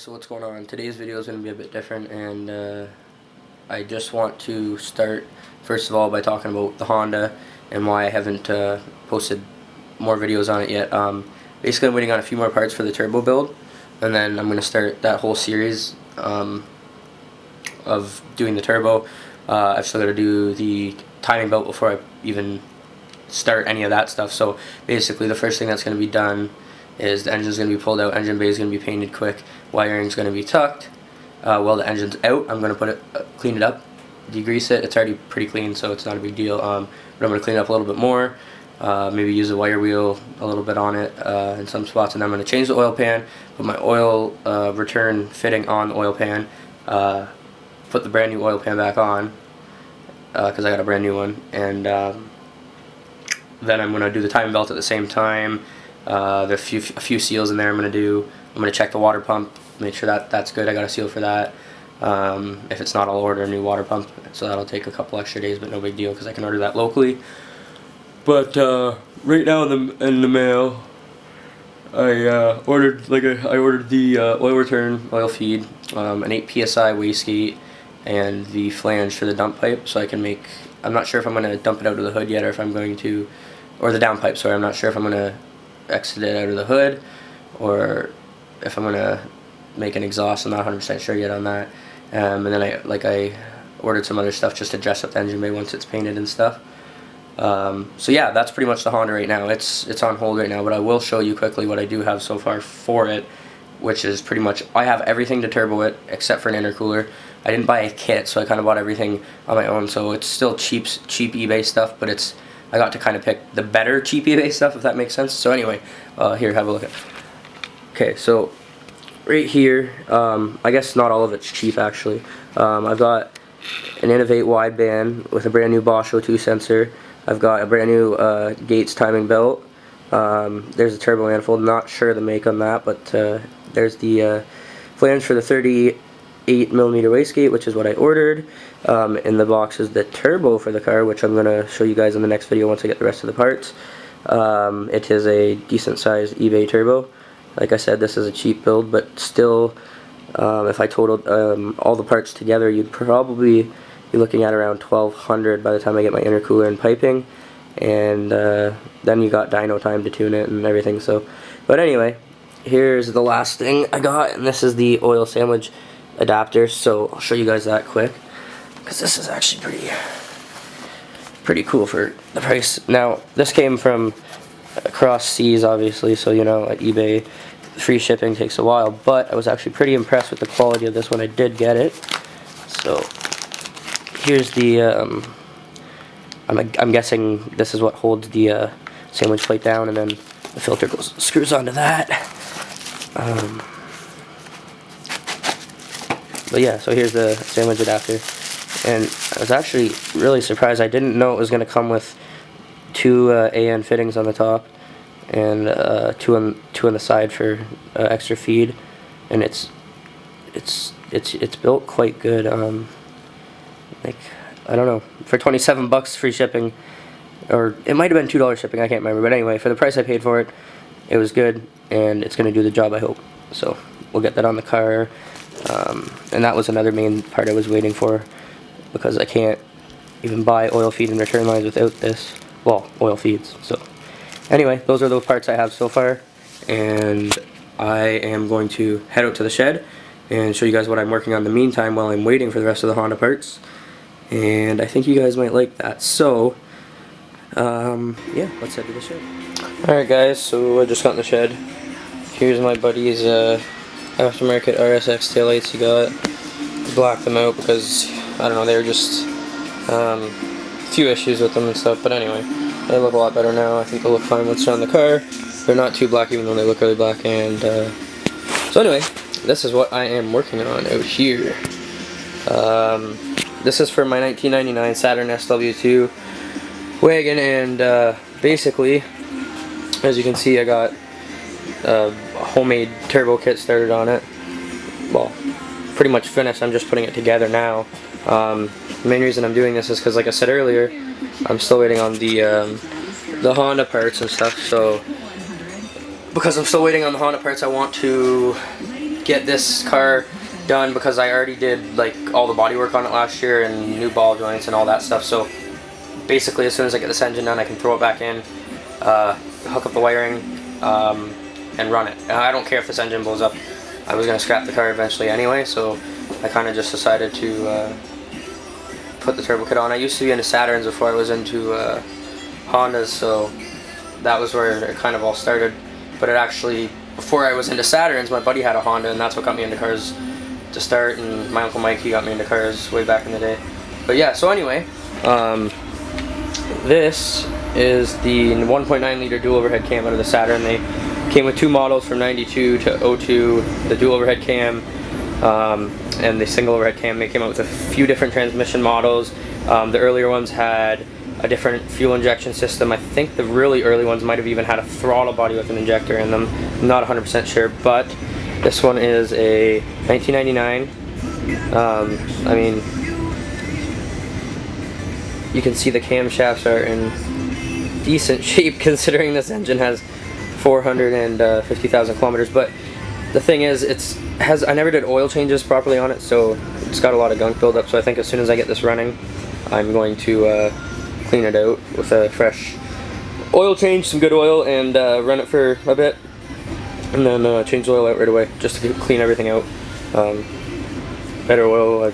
so what's going on? Today's video is going to be a bit different, and I just want to start first of all by talking about the Honda and why I haven't posted more videos on it yet. Basically I'm waiting on a few more parts for the turbo build, and then I'm going to start that whole series of doing the turbo. I've still got to do the timing belt before I even start any of that stuff. So basically the first thing that's going to be done is the engine's going to be pulled out, engine bay is going to be painted quick, wiring's going to be tucked. While the engine's out, I'm going to put it, clean it up, degrease it. It's already pretty clean, so it's not a big deal. But I'm going to clean it up a little bit more, maybe use a wire wheel a little bit on it in some spots, and then I'm going to change the oil pan, put my oil return fitting on the oil pan, put the brand new oil pan back on, because I got a brand new one, and then I'm going to do the timing belt at the same time. There's a few seals in there I'm going to check the water pump, make sure that that's good. I got a seal for that. If it's not, I'll order a new water pump, so that'll take a couple extra days, but no big deal because I can order that locally. But right now in the mail, I ordered the oil return, oil feed, an 8 psi wastegate, and the flange for the dump pipe, so I can make. I'm not sure if I'm going to dump it out of the hood yet, or if I'm going to, or the downpipe. Sorry, I'm not sure if I'm going to exit it out of the hood, or if I'm going to make an exhaust. I'm not 100% sure yet on that. And then I ordered some other stuff just to dress up the engine bay once it's painted and stuff. So yeah, that's pretty much the Honda right now. It's on hold right now, but I will show you quickly what I do have so far for it, which is pretty much, I have everything to turbo it except for an intercooler. I didn't buy a kit, so I kind of bought everything on my own, so it's still cheap eBay stuff, but I got to kind of pick the better cheap eBay stuff, if that makes sense. So anyway, here, have a look at. Okay, so right here, I guess not all of it's cheap actually. I've got an Innovate wideband with a brand new Bosch sw2 sensor. I've got a brand new Gates timing belt. There's a turbo manifold, not sure the make on that, but there's the flange for the 38mm wastegate, which is what I ordered. In the box is the turbo for the car, which I'm going to show you guys in the next video once I get the rest of the parts. It is a decent sized eBay turbo. Like I said, this is a cheap build, but still, if I totaled all the parts together, you'd probably be looking at around $1,200 by the time I get my intercooler and piping, and then you got dyno time to tune it and everything. So, but anyway, here's the last thing I got, and this is the oil sandwich adapter. So I'll show you guys that quick, because this is actually pretty cool for the price. Now, this came from across seas, obviously, so you know, at eBay, free shipping takes a while, but I was actually pretty impressed with the quality of this when I did get it. So here's the I'm guessing this is what holds the sandwich plate down, and then the filter screws onto that. But yeah, so here's the sandwich adapter, and I was actually really surprised. I didn't know it was going to come with two AN fittings on the top, and two on the side for extra feed, and it's built quite good. Like, I don't know, for 27 bucks free shipping, or it might have been $2 shipping, I can't remember, but anyway, for the price I paid for it, it was good, and it's going to do the job, I hope. So we'll get that on the car, and that was another main part I was waiting for, because I can't even buy oil feed and return lines without this. Well, oil feeds. So anyway, those are the parts I have so far, and I am going to head out to the shed and show you guys what I'm working on in the meantime while I'm waiting for the rest of the Honda parts, and I think you guys might like that. So yeah, let's head to the shed. Alright guys, so I just got in the shed. Here's my buddy's aftermarket RSX taillights he got. Blacked them out because, I don't know, they were just a few issues with them and stuff, but anyway, they look a lot better now. I think they'll look fine once they're on the car. They're not too black, even though they look really black. And so anyway, this is what I am working on out here. This is for my 1999 Saturn sw2 wagon, and basically, as you can see, I got a homemade turbo kit started on it. Well, pretty much finished. I'm just putting it together now. The main reason I'm doing this is because, like I said earlier, I'm still waiting on the Honda parts and stuff. So because I'm still waiting on the Honda parts, I want to get this car done because I already did like all the body work on it last year and new ball joints and all that stuff. So basically, as soon as I get this engine done, I can throw it back in, hook up the wiring, and run it. And I don't care if this engine blows up. I was going to scrap the car eventually anyway, so I kind of just decided to put the turbo kit on. I used to be into Saturns before I was into Hondas, so that was where it kind of all started. But it actually, before I was into Saturns, my buddy had a Honda, and that's what got me into cars to start. And my Uncle Mike, he got me into cars way back in the day. But yeah, so anyway, this is the 1.9 liter dual overhead cam out of the Saturn. They came with two models from 92 to 02, the dual overhead cam and the single overhead cam. They came out with a few different transmission models. The earlier ones had a different fuel injection system. I think the really early ones might have even had a throttle body with an injector in them. I'm not 100% sure, but this one is a 1999. I mean, you can see the camshafts are in decent shape considering this engine has 450,000 kilometers. But the thing is, I never did oil changes properly on it, so it's got a lot of gunk buildup. So I think as soon as I get this running, I'm going to clean it out with a fresh oil change, some good oil, and run it for a bit, and then change the oil out right away just to clean everything out. Better oil,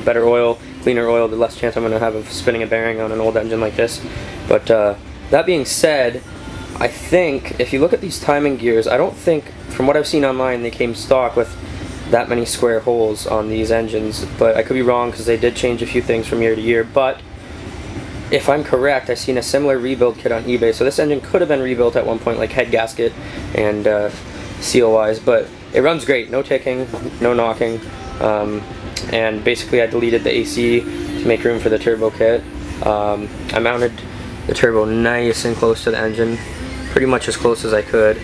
better oil, cleaner oil, the less chance I'm going to have of spinning a bearing on an old engine like this. But that being said, I think if you look at these timing gears, I don't think, from what I've seen online, they came stock with that many square holes on these engines, but I could be wrong because they did change a few things from year to year. But if I'm correct, I've seen a similar rebuild kit on eBay, so this engine could have been rebuilt at one point, like head gasket and seal wise, but it runs great, no ticking, no knocking, and basically I deleted the AC to make room for the turbo kit. I mounted the turbo nice and close to the engine, pretty much as close as I could,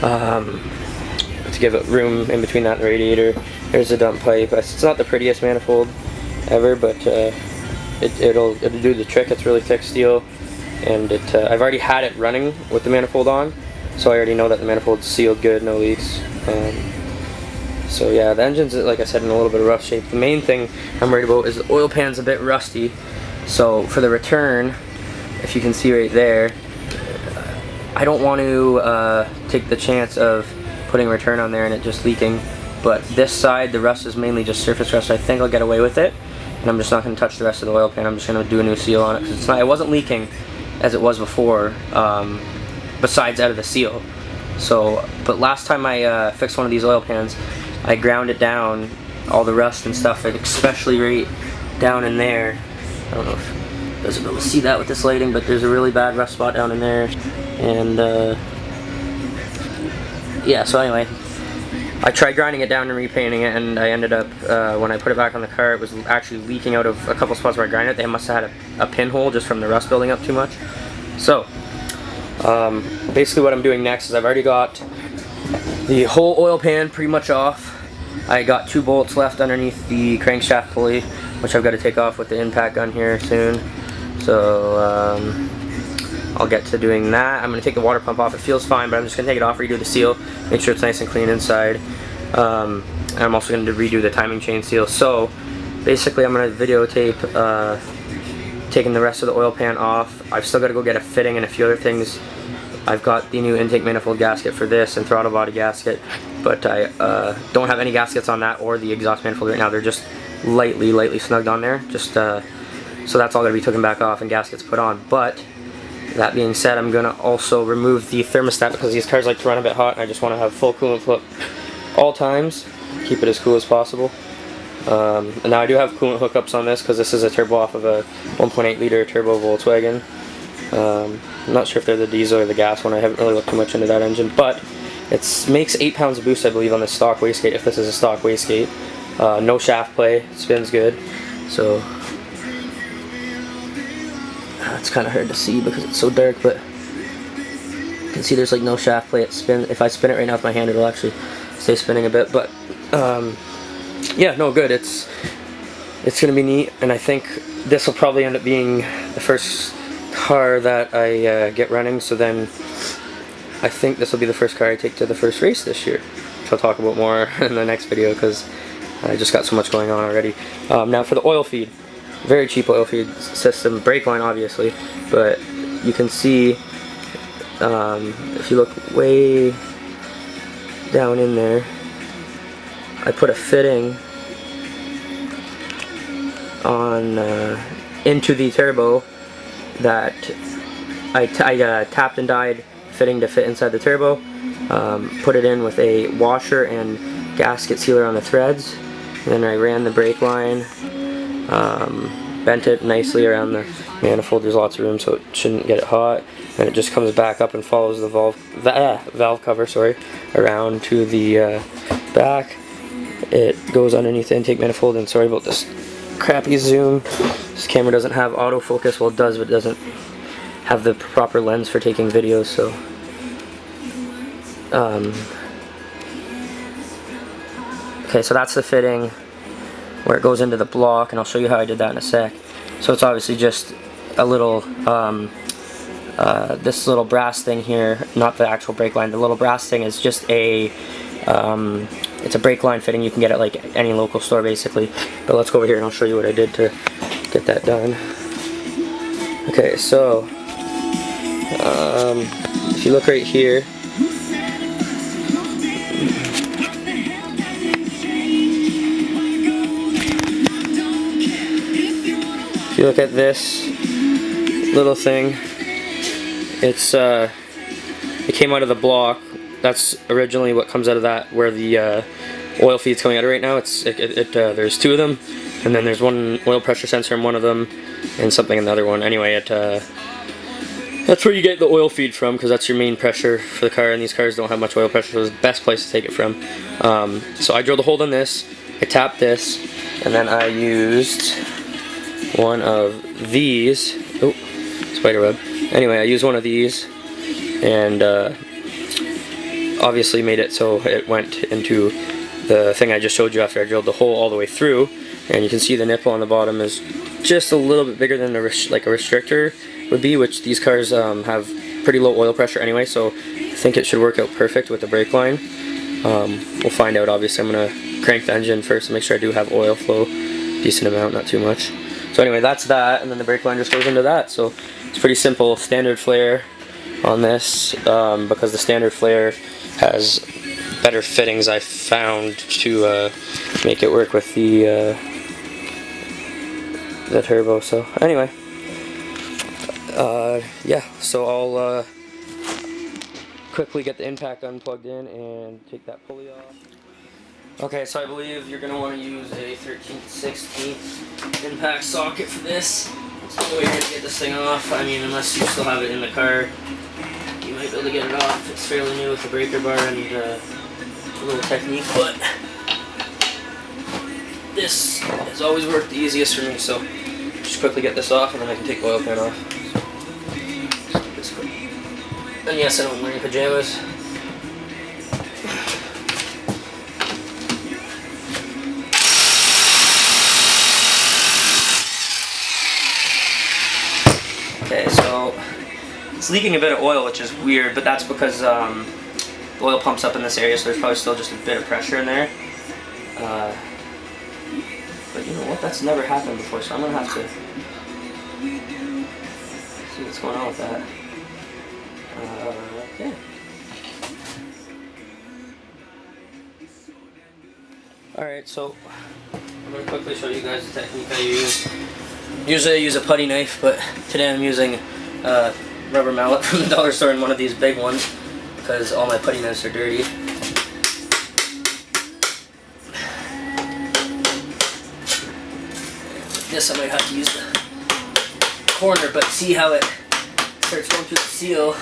to give it room in between that and the radiator. There's a dump pipe. It's not the prettiest manifold ever, but it'll do the trick. It's really thick steel, and I've already had it running with the manifold on, so I already know that the manifold's sealed good, no leaks. So yeah, the engine's, like I said, in a little bit of rough shape. The main thing I'm worried about is the oil pan's a bit rusty, so for the return, if you can see right there, I don't want to take the chance of putting return on there and it just leaking, but this side, the rust is mainly just surface rust, so I think I'll get away with it, and I'm just not going to touch the rest of the oil pan. I'm just going to do a new seal on it, because it wasn't leaking as it was before, besides out of the seal. So, but last time I fixed one of these oil pans, I ground it down, all the rust and stuff, especially right down in there. I don't know if you guys will be able to see that with this lighting, but there's a really bad rust spot down in there. And yeah, so anyway, I tried grinding it down and repainting it, and I ended up, when I put it back on the car, it was actually leaking out of a couple spots where I grinded it. They must have had a pinhole just from the rust building up too much. So, basically what I'm doing next is I've already got the whole oil pan pretty much off. I got 2 bolts left underneath the crankshaft pulley, which I've got to take off with the impact gun here soon. So I'll get to doing that. I'm going to take the water pump off. It feels fine, but I'm just going to take it off, redo the seal, make sure it's nice and clean inside. And I'm also going to redo the timing chain seal. So basically I'm going to videotape taking the rest of the oil pan off. I've still got to go get a fitting and a few other things. I've got the new intake manifold gasket for this and throttle body gasket, but I don't have any gaskets on that or the exhaust manifold right now. They're just lightly snugged on there, just so that's all going to be taken back off and gaskets put on. But that being said, I'm going to also remove the thermostat because these cars like to run a bit hot, and I just want to have full coolant flow all times, keep it as cool as possible. And now I do have coolant hookups on this because this is a turbo off of a 1.8 liter turbo Volkswagen. I'm not sure if they're the diesel or the gas one. I haven't really looked too much into that engine, but it makes 8 pounds of boost, I believe, on the stock wastegate, if this is a stock wastegate. No shaft play, it spins good, so it's kind of hard to see because it's so dark, but you can see there's like no shaft play. It spins. If I spin it right now with my hand, it'll actually stay spinning a bit, but yeah, no, good. It's gonna be neat, and I think this will probably end up being the first car that I get running, so then I think this will be the first car I take to the first race this year, I'll talk about more in the next video because I just got so much going on already. Now for the oil feed, very cheap oil feed system, brake line obviously, but you can see if you look way down in there, I put a fitting on into the turbo that I tapped and died fitting to fit inside the turbo. Put it in with a washer and gasket sealer on the threads, and then I ran the brake line, bent it nicely around the manifold. There's lots of room so it shouldn't get it hot, and it just comes back up and follows the valve cover, sorry, around to the back. It goes underneath the intake manifold, and sorry about this crappy zoom. This camera doesn't have autofocus. Well, it does, but it doesn't have the proper lens for taking videos, so okay, so that's the fitting where it goes into the block, and I'll show you how I did that in a sec. So it's obviously just a little this little brass thing here, not the actual brake line. The little brass thing is just a it's a brake line fitting. You can get it like any local store basically, but let's go over here and I'll show you what I did to get that done. Okay, so if you look right here, if you look at this little thing, it's it came out of the block. That's originally what comes out of that, where the oil feed's coming out of right now. There's two of them, and then there's one oil pressure sensor in one of them, and something in the other one. Anyway, that's where you get the oil feed from, because that's your main pressure for the car, and these cars don't have much oil pressure, so it's the best place to take it from. So I drilled a hole in this, I tapped this, and then I used one of these. Oh, spider web. Anyway, I used one of these, and obviously made it so it went into the thing I just showed you after I drilled the hole all the way through, and you can see the nipple on the bottom is just a little bit bigger than like a restrictor would be, which these cars have pretty low oil pressure anyway, so I think it should work out perfect with the brake line. We'll find out. Obviously I'm going to crank the engine first to make sure I do have oil flow, decent amount, not too much. So anyway, that's that, and then the brake line just goes into that. So it's pretty simple. Standard flare on this, because the standard flare has better fittings I found to make it work with the turbo. So anyway, yeah, so I'll quickly get the impact unplugged in and take that pulley off. Okay, so I believe you're going to want to use a 13/16 impact socket for this. That's the way you're going to get this thing off. I mean, unless you still have it in the car, you might be able to get it off. It's fairly new with the breaker bar and a little technique, but this has always worked the easiest for me, so just quickly get this off and then I can take the oil pan off. This quick. And yes, I don't wear any pajamas. Okay, so it's leaking a bit of oil, which is weird, but that's because the oil pumps up in this area, so there's probably still just a bit of pressure in there. But you know what, that's never happened before, so I'm going to have to see what's going on with that. Okay. Alright, so I'm going to quickly show you guys the technique I use. Usually I use a putty knife, but today I'm using a rubber mallet from the dollar store and one of these big ones, because all my putty knives are dirty. This I might have to use the corner, but see how it starts going through the seal.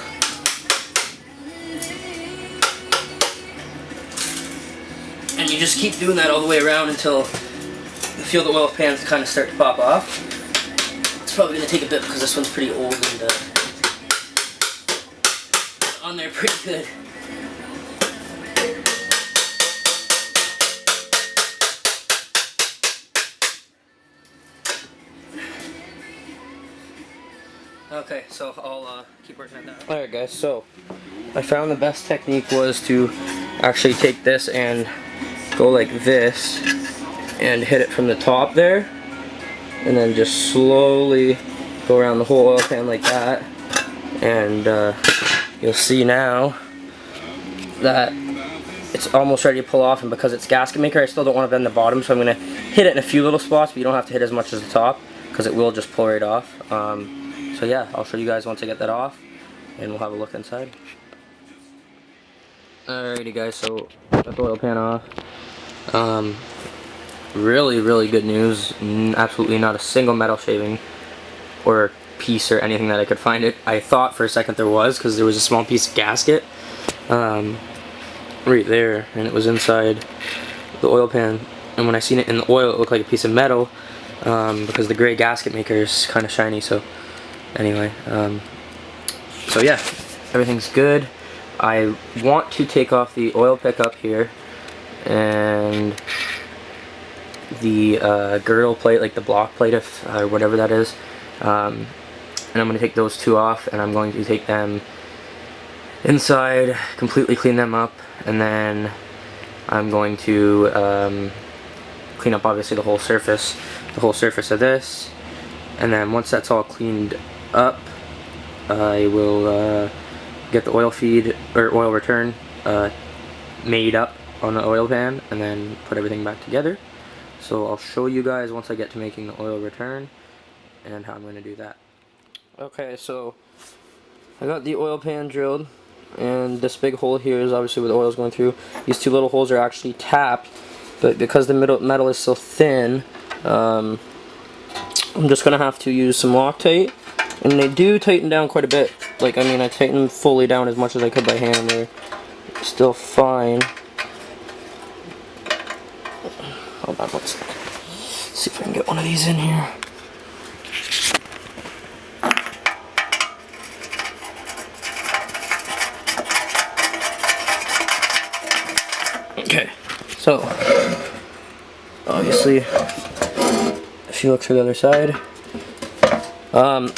And you just keep doing that all the way around until you feel the oil pans kind of start to pop off. It's probably going to take a bit because this one's pretty old and on there pretty good. Okay, so I'll keep working at that. Alright guys, so I found the best technique was to actually take this and go like this and hit it from the top there, and then just slowly go around the whole oil pan like that, and you'll see now that it's almost ready to pull off. And because it's gasket maker, I still don't want to bend the bottom, so I'm going to hit it in a few little spots, but you don't have to hit as much as the top because it will just pull right off. So yeah, I'll show you guys once I get that off, and we'll have a look inside. Alrighty guys, so got the oil pan off. Really good news. Absolutely not a single metal shaving or piece or anything that I could find. I thought for a second there was, because there was a small piece of gasket right there, and it was inside the oil pan. And when I seen it in the oil, it looked like a piece of metal, because the gray gasket maker is kind of shiny. So anyway, so yeah, everything's good. I want to take off the oil pickup here and the girdle plate, like the block plate or whatever that is, and I'm going to take those two off, and I'm going to take them inside, completely clean them up, and then I'm going to clean up obviously the whole surface of this, and then once that's all cleaned up, I will get the oil feed or oil return made up on the oil pan, and then put everything back together. So I'll show you guys once I get to making the oil return and how I'm going to do that. Okay, so I got the oil pan drilled, and this big hole here is obviously where the oil is going through. These two little holes are actually tapped, but because the metal is so thin, I'm just going to have to use some Loctite, and they do tighten down quite a bit. Like, I mean, I tightened fully down as much as I could by hand, and they're still fine. Hold on, let's see if I can get one of these in here. Okay, so obviously if you look to the other side,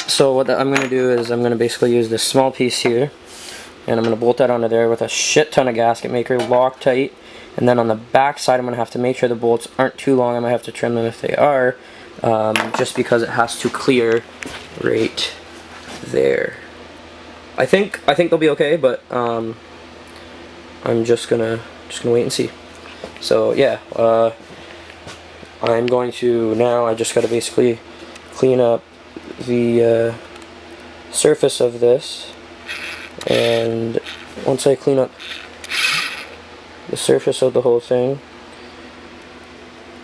so what I'm going to do is I'm going to basically use this small piece here, and I'm going to bolt that onto there with a shit ton of gasket maker, Loctite. And then on the back side, I'm going to have to make sure the bolts aren't too long. I might have to trim them if they are, just because it has to clear right there. I think they'll be okay, but I'm just gonna wait and see. So yeah, I'm going to now. I just got to basically clean up the surface of this, and once I clean up the surface of the whole thing,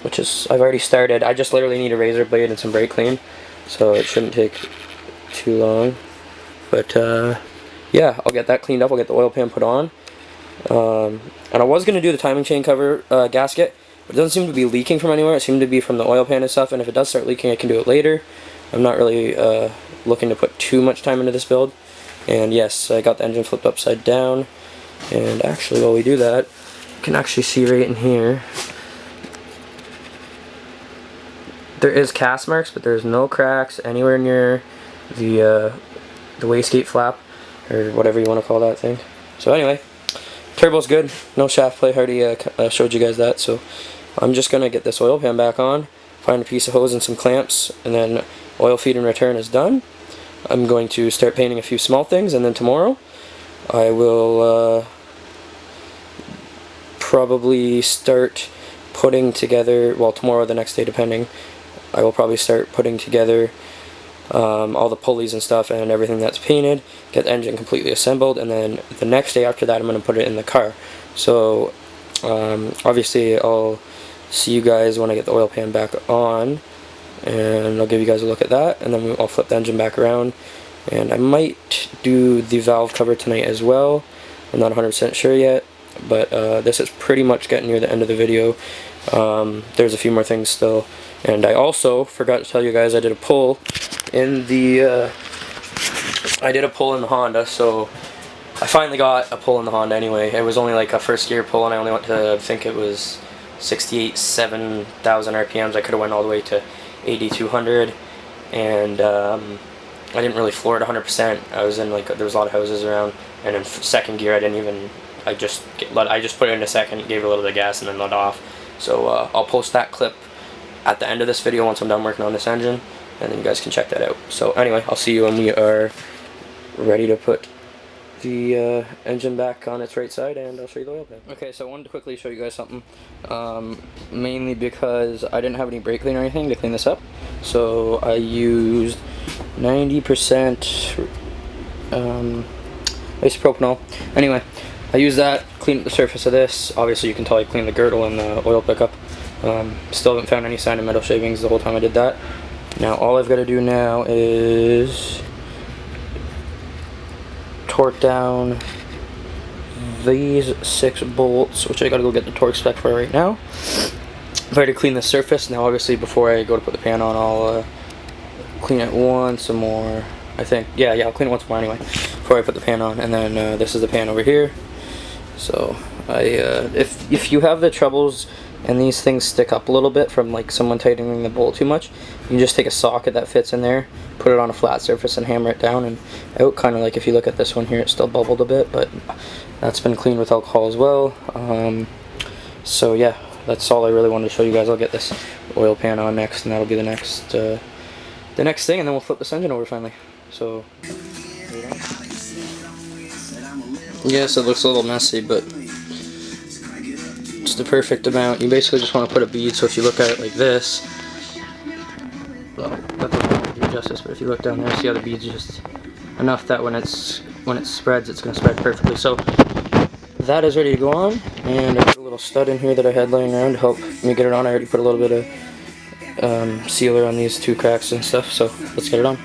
which is, I've already started. I just literally need a razor blade and some brake clean, so it shouldn't take too long. But yeah, I'll get that cleaned up. I'll get the oil pan put on, and I was going to do the timing chain cover gasket, but it doesn't seem to be leaking from anywhere. It seemed to be from the oil pan and stuff, and if it does start leaking, I can do it later. I'm not really looking to put too much time into this build. And yes, I got the engine flipped upside down, and actually while we do that, you can actually see right in here, there is cast marks, but there's no cracks anywhere near the wastegate flap, or whatever you want to call that thing. So anyway, turbo's good, no shaft play. I already showed you guys that. So I'm just gonna get this oil pan back on, find a piece of hose and some clamps, and then oil feed and return is done. I'm going to start painting a few small things, and then tomorrow I will probably start putting together, well, tomorrow or the next day depending, I will probably start putting together all the pulleys and stuff and everything that's painted, get the engine completely assembled, and then the next day after that I'm going to put it in the car. So obviously I'll see you guys when I get the oil pan back on, and I'll give you guys a look at that, and then I'll flip the engine back around, and I might do the valve cover tonight as well. I'm not 100% sure yet, but this is pretty much getting near the end of the video. There's a few more things still, and I also forgot to tell you guys I did a pull in the Honda. So I finally got a pull in the Honda anyway. It was only like a first gear pull, and I only went to, I think it was 7,000 RPMs. I could have went all the way to 8,200, and I didn't really floor it 100%. I was in, like, there was a lot of houses around, and in second gear I didn't even, I just put it into second, gave it a little bit of gas, and then let off. So I'll post that clip at the end of this video once I'm done working on this engine, and then you guys can check that out. So anyway, I'll see you when we are ready to put the engine back on its right side, and I'll show you the oil pan. Okay, so I wanted to quickly show you guys something, mainly because I didn't have any brake cleaner or anything to clean this up, so I used 90% isopropanol. Anyway, I used that, cleaned up the surface of this. Obviously you can tell I cleaned the girdle and the oil pickup. Still haven't found any sign of metal shavings the whole time I did that. Now all I've got to do now is torque down these 6 bolts, which I gotta go get the torque spec for right now. I've already cleaned the surface. Now obviously before I go to put the pan on, I'll clean it once more. I think, yeah, I'll clean it once more anyway before I put the pan on. And then this is the pan over here. So if you have the troubles and these things stick up a little bit from like someone tightening the bolt too much, you can just take a socket that fits in there, put it on a flat surface and hammer it down and out, kind of like if you look at this one here, it's still bubbled a bit, but that's been cleaned with alcohol as well. So yeah, that's all I really wanted to show you guys. I'll get this oil pan on next, and that'll be the next thing, and then we'll flip this engine over finally. So yes, it looks a little messy, but it's the perfect amount. You basically just want to put a bead, so if you look at it like this, well, that doesn't do justice, but if you look down there, see how the bead's just enough that when it spreads, it's going to spread perfectly. So that is ready to go on, and I put a little stud in here that I had laying around to help me get it on. I already put a little bit of sealer on these 2 cracks and stuff, so let's get it on.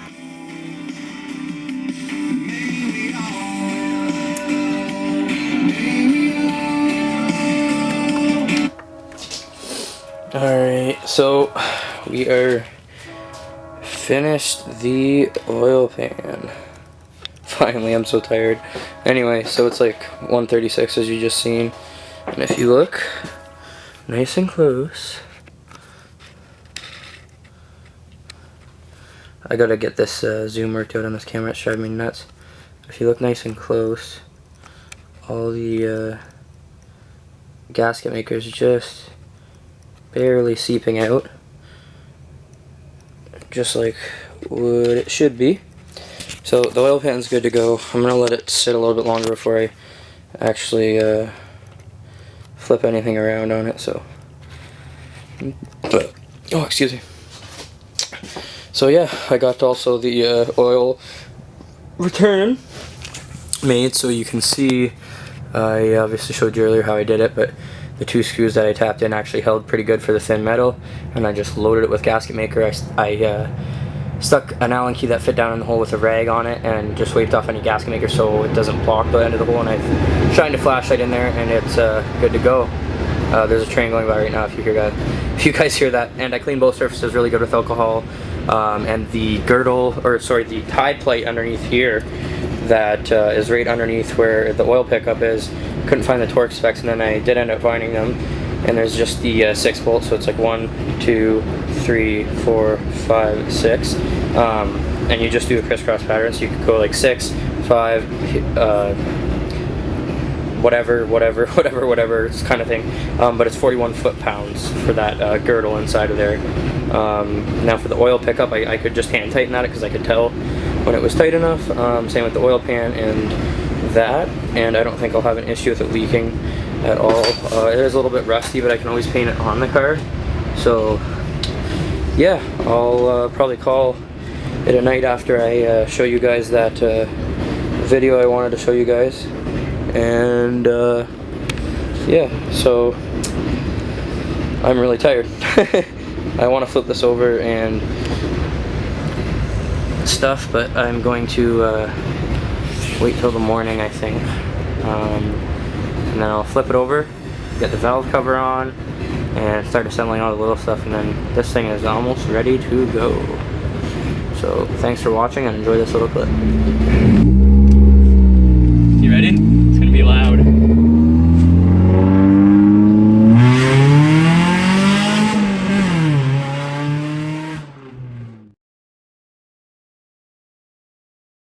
Alright, so we are finished the oil pan. Finally, I'm so tired. Anyway, so it's like 1:36 as you just seen, and if you look nice and close, I gotta get this zoom worked out on this camera, it's driving me nuts. If you look nice and close, all the gasket makers just barely seeping out, just like what it should be. So the oil pan's good to go. I'm gonna let it sit a little bit longer before I actually flip anything around on it. So, oh, excuse me. So yeah, I got also the oil return made, so you can see. I obviously showed you earlier how I did it, but the 2 screws that I tapped in actually held pretty good for the thin metal, and I just loaded it with gasket maker. I stuck an Allen key that fit down in the hole with a rag on it and just wiped off any gasket maker so it doesn't block the end of the hole, and I shined a flashlight in there and it's good to go. There's a train going by right now if you guys hear that. And I cleaned both surfaces really good with alcohol, and the girdle, or sorry, the tie plate underneath here that is right underneath where the oil pickup is, couldn't find the torque specs, and then I did end up finding them, and there's just the 6 bolts, so it's like 1, 2, 3, 4, 5, 6, and you just do a crisscross pattern, so you could go like 6, 5, whatever kind of thing, but it's 41 foot-pounds for that girdle inside of there. Now for the oil pickup, I could just hand tighten that because I could tell when it was tight enough. Same with the oil pan and that, and I don't think I'll have an issue with it leaking at all. It is a little bit rusty, but I can always paint it on the car. So yeah, I'll probably call it a night after I show you guys that video I wanted to show you guys. And yeah, so I'm really tired. I want to flip this over and stuff, but I'm going to wait till the morning, I think, and then I'll flip it over, get the valve cover on, and start assembling all the little stuff, and then this thing is almost ready to go. So thanks for watching, and enjoy this little clip.